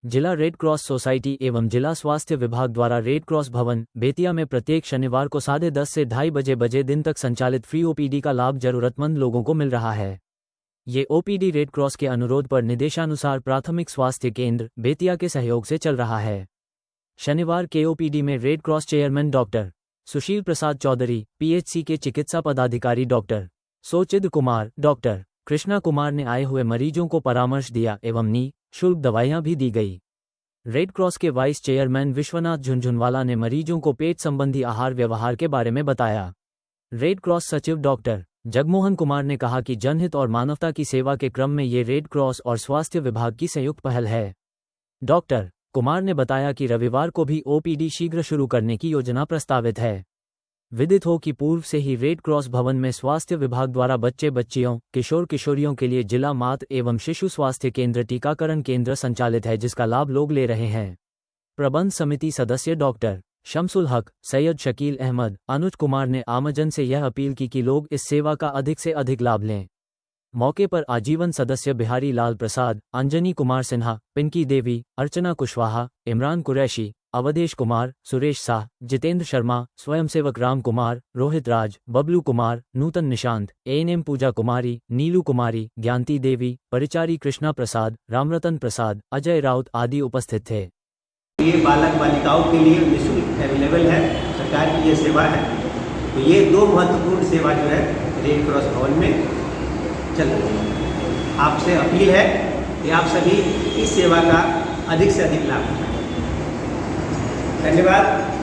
जिला red cross society एवं जिला स्वास्थ्य विभाग द्वारा रेड क्रॉस भवन बेतिया में प्रत्येक शनिवार को 10:30 से 2:30 बजे दिन तक संचालित फ्री ओपीडी का लाभ जरूरतमंद लोगों को मिल रहा है। ये ओपीडी रेड क्रॉस के अनुरोध पर निर्देशानुसार प्राथमिक स्वास्थ्य केंद्र बेतिया के सहयोग से चल रहा है। शनिवार के ओपीडी में रेड क्रॉस चेयरमैन डॉक्टर सुशील प्रसाद चौधरी, पीएचसी के चिकित्सा पदाधिकारी डॉक्टर सोचिद कुमार, डॉक्टर कृष्णा कुमार ने आए हुए मरीजों को परामर्श दिया एवं निःशुल्क दवाइयां भी दी गई। रेड क्रॉस के वाइस चेयरमैन विश्वनाथ झुनझुनवाला ने मरीजों को पेट संबंधी आहार व्यवहार के बारे में बताया। रेड क्रॉस सचिव डॉक्टर जगमोहन कुमार ने कहा कि जनहित और मानवता की सेवा के क्रम में ये रेड क्रॉस और स्वास्थ्य विभाग की संयुक्त पहल है। डॉक्टर कुमार ने बताया कि रविवार को भी ओपीडी शीघ्र शुरू करने की योजना प्रस्तावित है। विदित हो कि पूर्व से ही रेड क्रॉस भवन में स्वास्थ्य विभाग द्वारा बच्चे बच्चियों, किशोर किशोरियों के लिए जिला मातृ एवं शिशु स्वास्थ्य केंद्र टीकाकरण केंद्र संचालित है, जिसका लाभ लोग ले रहे हैं। प्रबंध समिति सदस्य डॉक्टर शमसुल हक, सैयद शकील अहमद, अनुज कुमार ने आमजन से यह अपील की कि लोग इस सेवा का अधिक से अधिक लाभ लें। मौके पर आजीवन सदस्य बिहारी लाल प्रसाद, अंजनी कुमार सिन्हा, पिंकी देवी, अर्चना कुशवाहा, इमरान कुरैशी, अवधेश कुमार, सुरेश शाह, जितेंद्र शर्मा, स्वयंसेवक राम कुमार, रोहित राज, बबलू कुमार, नूतन निशांत, एएनएम पूजा कुमारी, नीलू कुमारी, ज्ञानती देवी, परिचारी कृष्णा प्रसाद, रामरतन प्रसाद, अजय राउत आदि उपस्थित थे। ये बालक बालिकाओं के लिए निःशुल्क अवेलेबल है, सरकार की ये सेवा है। तो ये दो महत्वपूर्ण सेवा जो है रेड क्रॉस भवन में चल रही है। आपसे अपील है कि आप सभी इस सेवा का अधिक से अधिक लाभ उठाएं। धन्यवाद।